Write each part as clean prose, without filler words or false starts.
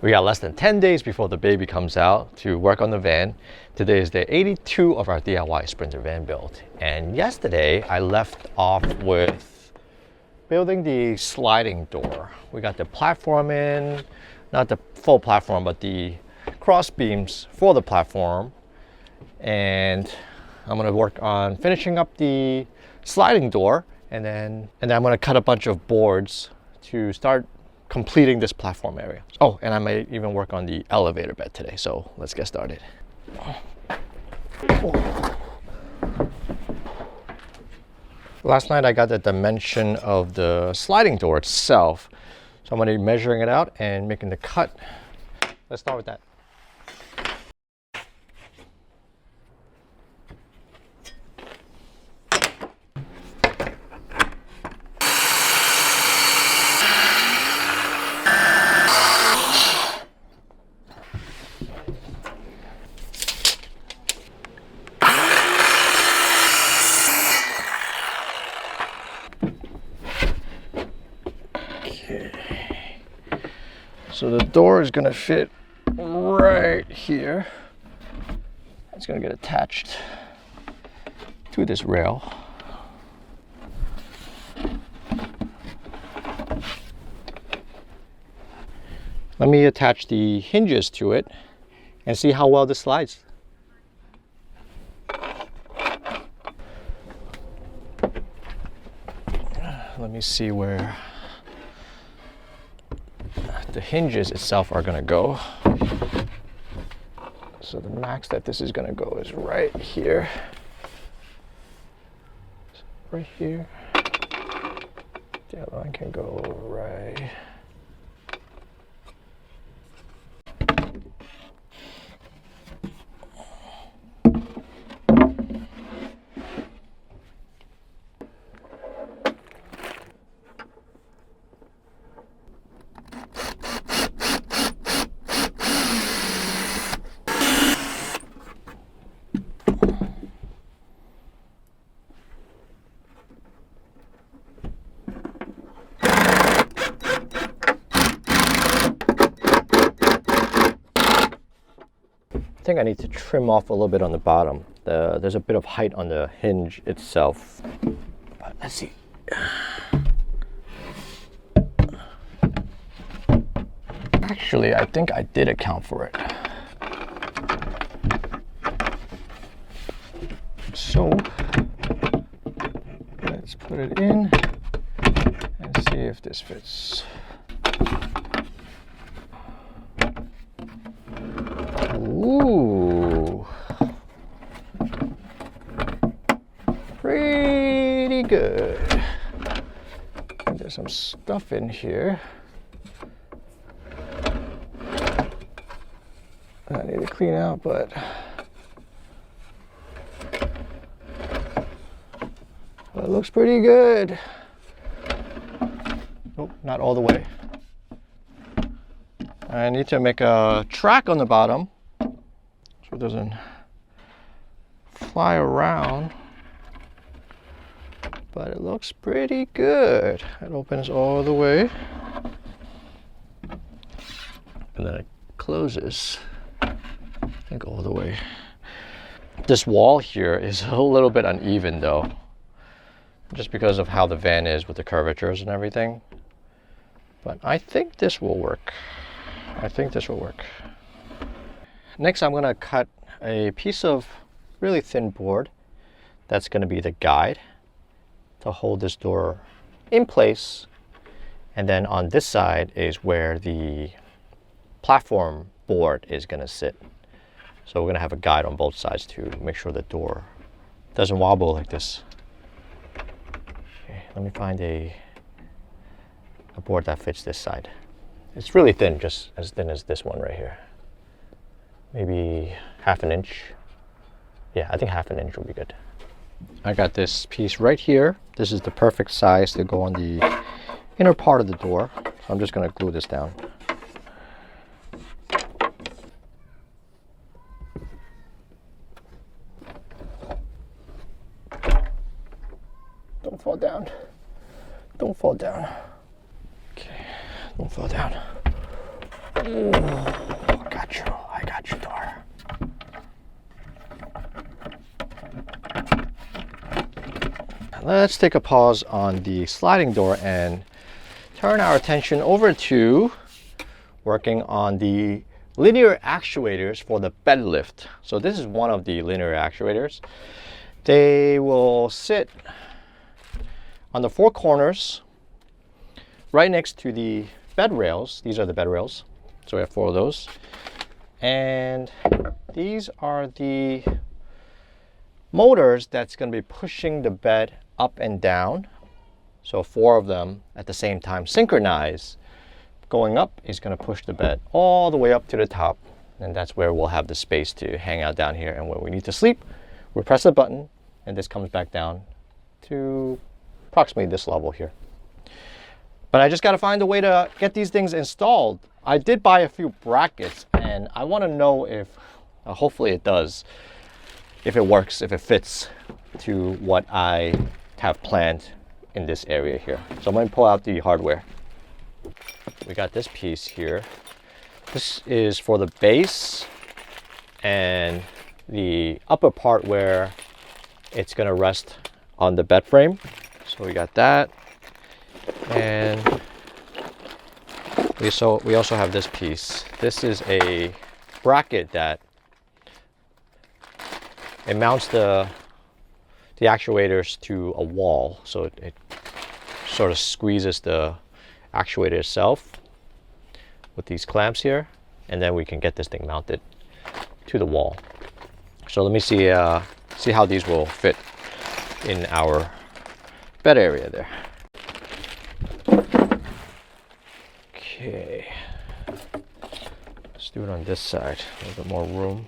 We got less than 10 days before the baby comes out to work on the van. Today is day 82 of our DIY Sprinter van build. And yesterday I left off with building the sliding door. We got the platform in, not the full platform, but the cross beams for the platform. And I'm gonna work on finishing up the sliding door, and then I'm gonna cut a bunch of boards to start completing this platform area. Oh, and I may even work on the elevator bed today, so let's get started. Last night I got the dimension of the sliding door itself, so I'm going to be measuring it out and making the cut. Let's start with that. So the door is going to fit right here. It's going to get attached to this rail. Let me attach the hinges to it and see how well this slides. Let me see where the hinges itself are going to go. So the max that this is going to go is right here. Right here. The other one can go right. I think I need to trim off a little bit on the bottom. There's a bit of height on the hinge itself. But let's see. Actually, I think I did account for it. So let's put it in and see if this fits. Ooh, pretty good. There's some stuff in here I need to clean out, but it looks pretty good. Nope, not all the way. I need to make a track on the bottom so it doesn't fly around, but it looks pretty good. It opens all the way and then it closes, I think, all the way. This wall here is a little bit uneven though, just because of how the van is with the curvatures and everything, but I think this will work. I think this will work. Next, I'm going to cut a piece of really thin board that's going to be the guide to hold this door in place. And then on this side is where the platform board is going to sit. So we're going to have a guide on both sides to make sure the door doesn't wobble like this. Okay, let me find a board that fits this side. It's really thin, just as thin as this one right here. Maybe half an inch. Yeah, I think half an inch will be good. I got this piece right here. This is the perfect size to go on the inner part of the door. So I'm just going to glue this down. Don't fall down. Don't fall down. Okay, don't fall down. I got you, door. Let's take a pause on the sliding door and turn our attention over to working on the linear actuators for the bed lift. So this is one of the linear actuators. They will sit on the four corners right next to the bed rails. These are the bed rails. So we have four of those. And these are the motors that's going to be pushing the bed up and down. So four of them at the same time synchronized. Going up is going to push the bed all the way up to the top. And that's where we'll have the space to hang out down here. And when we need to sleep, we press a button and this comes back down to approximately this level here. But I just got to find a way to get these things installed. I did buy a few brackets and I want to know if, hopefully it does, if it works, if it fits to what I have planned in this area here. So I'm going to pull out the hardware. We got this piece here. This is for the base and the upper part where it's going to rest on the bed frame. So we got that. And we also have this piece. This is a bracket that it mounts the actuators to a wall, so it sort of squeezes the actuator itself with these clamps here, and then we can get this thing mounted to the wall. So let me see how these will fit in our bed area there. Okay, let's do it on this side, a little bit more room.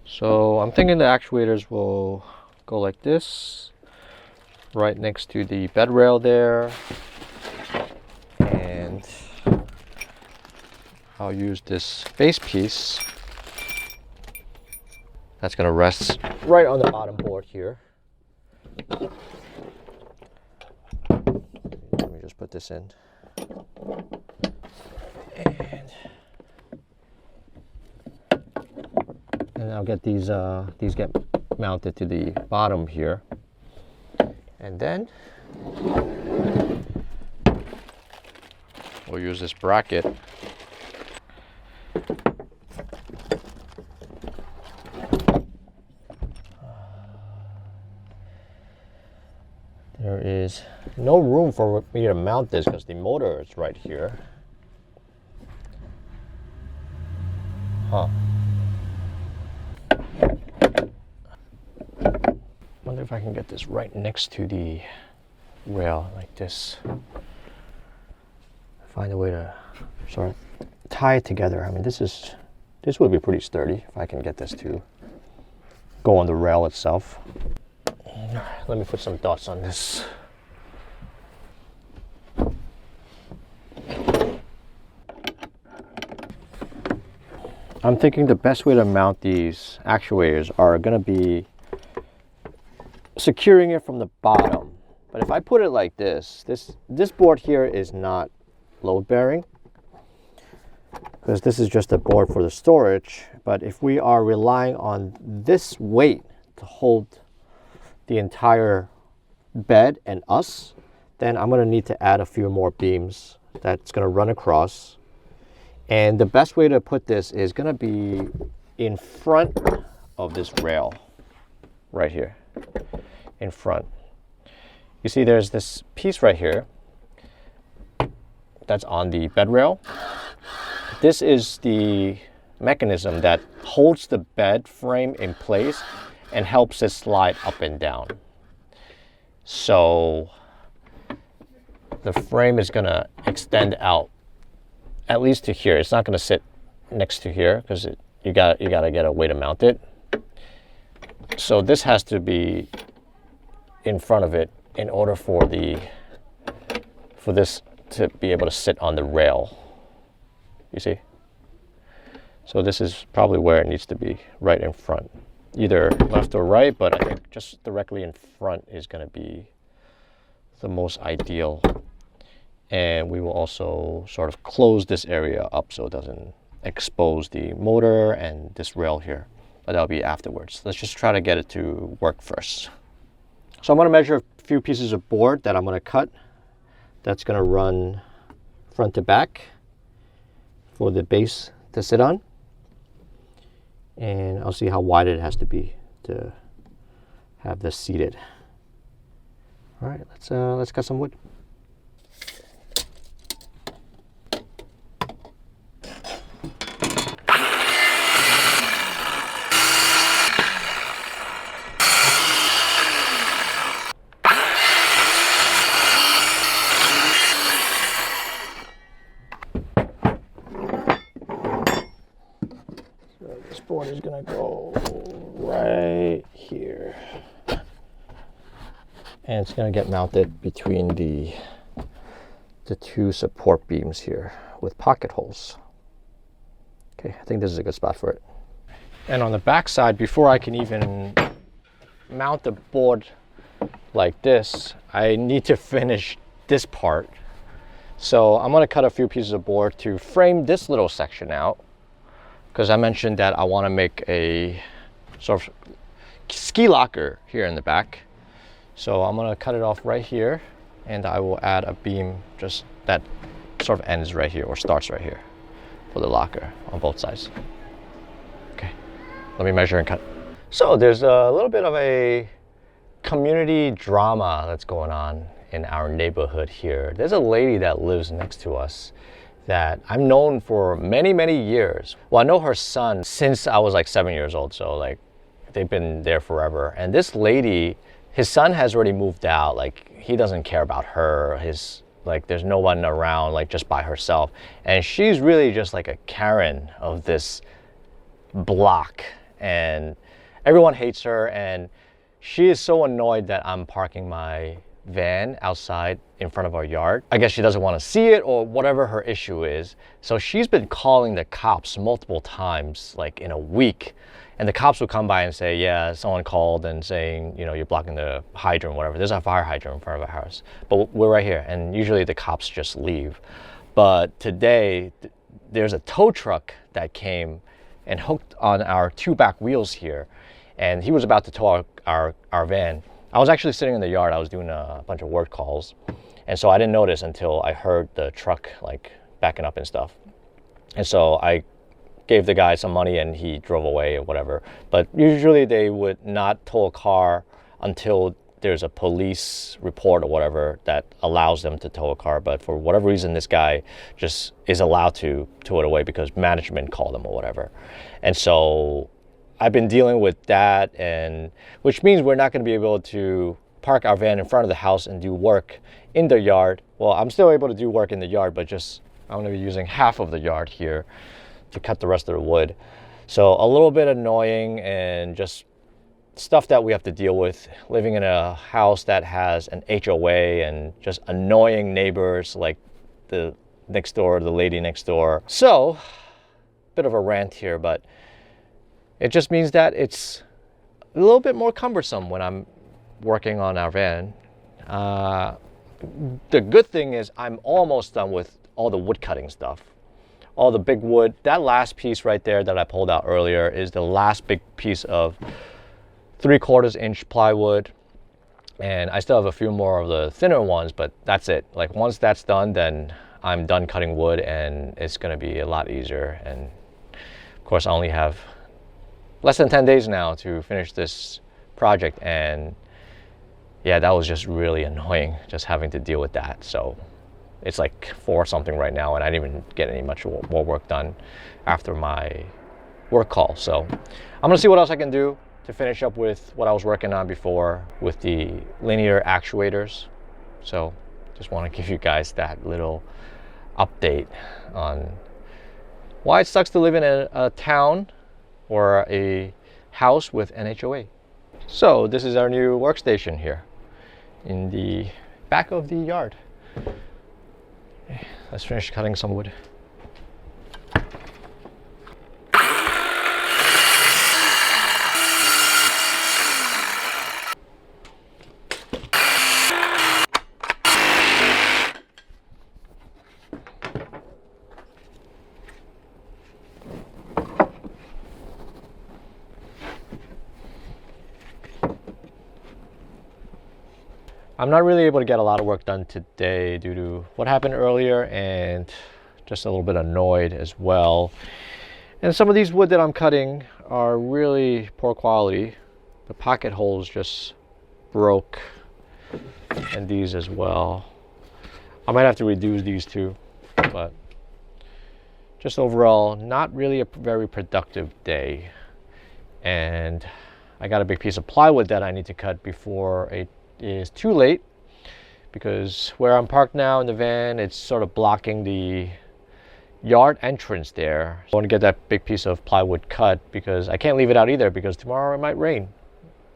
So I'm thinking the actuators will go like this, right next to the bed rail there. And I'll use this base piece that's going to rest right on the bottom board here. Let me just put this in. And I'll get these get mounted to the bottom here. And then we'll use this bracket. There is no room for me to mount this because the motor is right here. Huh. Wonder if I can get this right next to the rail like this. Find a way to sort of tie it together. I mean, this would be pretty sturdy if I can get this to go on the rail itself. Let me put some dots on this. I'm thinking the best way to mount these actuators are going to be securing it from the bottom. But if I put it like this board here is not load bearing because this is just a board for the storage. But if we are relying on this weight to hold the entire bed and us, then I'm going to need to add a few more beams that's going to run across. And the best way to put this is going to be in front of this rail right here, in front. You see there's this piece right here that's on the bed rail. This is the mechanism that holds the bed frame in place and helps it slide up and down. So the frame is going to extend out at least to here. It's not going to sit next to here because you got to get a way to mount it. So this has to be in front of it in order for this to be able to sit on the rail. You see? So this is probably where it needs to be, right in front. Either left or right, but I think just directly in front is going to be the most ideal. And we will also sort of close this area up so it doesn't expose the motor and this rail here, but that'll be afterwards. Let's just try to get it to work first. So I'm going to measure a few pieces of board that I'm going to cut. That's going to run front to back for the base to sit on, and I'll see how wide it has to be to have this seated. All right, let's cut some wood. This board is gonna go right here, and it's gonna get mounted between the two support beams here with pocket holes. Okay, I think this is a good spot for it. And on the back side, before I can even mount the board like this, I need to finish this part. So I'm gonna cut a few pieces of board to frame this little section out, because I mentioned that I want to make a sort of ski locker here in the back. So I'm going to cut it off right here, and I will add a beam just that sort of ends right here or starts right here for the locker on both sides. Okay, let me measure and cut. So there's a little bit of a community drama that's going on in our neighborhood here. There's a lady that lives next to us that I've known for many, many years. Well, I know her son since I was like 7 years old, so like they've been there forever. And this lady, his son has already moved out. Like he doesn't care about her. Like there's no one around, like just by herself. And she's really just like a Karen of this block, and everyone hates her. And she is so annoyed that I'm parking my van outside in front of our yard. I guess she doesn't want to see it or whatever her issue is. So she's been calling the cops multiple times, like in a week. And the cops will come by and say, yeah, someone called and saying, you know, you're blocking the hydrant, whatever. There's a fire hydrant in front of our house, but we're right here. And usually the cops just leave. But today there's a tow truck that came and hooked on our two back wheels here. And he was about to tow our van. I was actually sitting in the yard. I was doing a bunch of work calls. And so I didn't notice until I heard the truck like backing up and stuff. And so I gave the guy some money and he drove away or whatever. But usually they would not tow a car until there's a police report or whatever that allows them to tow a car. But for whatever reason, this guy just is allowed to tow it away because management called him or whatever. And so I've been dealing with that, and which means we're not going to be able to park our van in front of the house and do work in the yard. Well, I'm still able to do work in the yard, but just I'm going to be using half of the yard here to cut the rest of the wood. So a little bit annoying, and just stuff that we have to deal with living in a house that has an HOA, and just annoying neighbors like the lady next door. So bit of a rant here, but it just means that it's a little bit more cumbersome when I'm working on our van. The good thing is I'm almost done with all the wood cutting stuff. All the big wood. That last piece right there that I pulled out earlier is the last big piece of 3/4 inch plywood. And I still have a few more of the thinner ones, but that's it. Like once that's done, then I'm done cutting wood, and it's gonna be a lot easier. And of course I only have less than 10 days now to finish this project, and yeah, that was just really annoying just having to deal with that. So it's like 4 something right now, and I didn't even get any much more work done after my work call. So I'm gonna see what else I can do to finish up with what I was working on before with the linear actuators. So just want to give you guys that little update on why it sucks to live in a town or a house with an HOA. So this is our new workstation here in the back of the yard. Okay, let's finish cutting some wood. I'm not really able to get a lot of work done today due to what happened earlier and just a little bit annoyed as well. And some of these wood that I'm cutting are really poor quality. The pocket holes just broke, and these as well. I might have to redo these too, but just overall, not really a very productive day. And I got a big piece of plywood that I need to cut before it is too late, because where I'm parked now in the van, it's sort of blocking the yard entrance there. So I want to get that big piece of plywood cut because I can't leave it out either because tomorrow it might rain.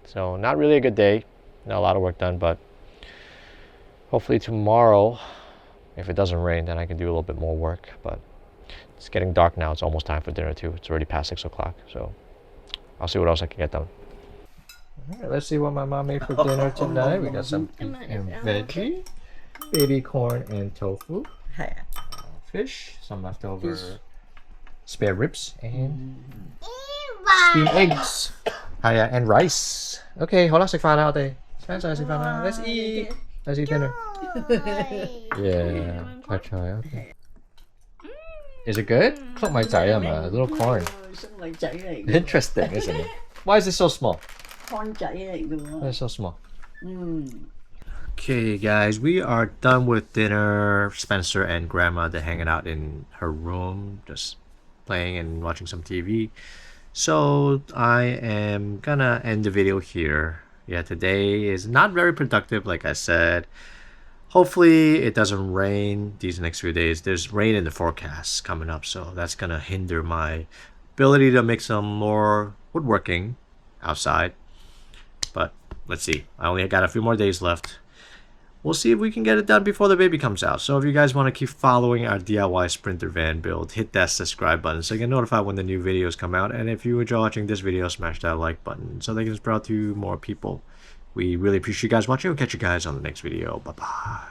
So not really a good day, not a lot of work done, but hopefully tomorrow, if it doesn't rain, then I can do a little bit more work. But it's getting dark now. It's almost time for dinner too. It's already past 6 o'clock. So I'll see what else I can get done. All right, let's see what my mom made for dinner tonight. We got some beef and veggie, baby corn and tofu, fish, some leftover spare ribs, and steamed eggs. And rice. Okay, 好啦，食飯啦，我哋翻晒食飯啦。Let's eat. Let's eat dinner. Yeah, try. Okay. Is it good? 粟米仔係咪 little corn. Interesting, isn't it? Why is it so small? Why is it so small? Okay, guys, we are done with dinner. Spencer and Grandma, they're hanging out in her room, just playing and watching some TV. So I am gonna end the video here. Yeah, today is not very productive, like I said. Hopefully it doesn't rain these next few days. There's rain in the forecast coming up, so that's gonna hinder my ability to make some more woodworking outside. But let's see. I only got a few more days left. We'll see if we can get it done before the baby comes out. So if you guys want to keep following our DIY Sprinter van build, hit that subscribe button so you get notified when the new videos come out. And if you enjoy watching this video, smash that like button so they can spread to more people. We really appreciate you guys watching. We'll catch you guys on the next video. Bye-bye.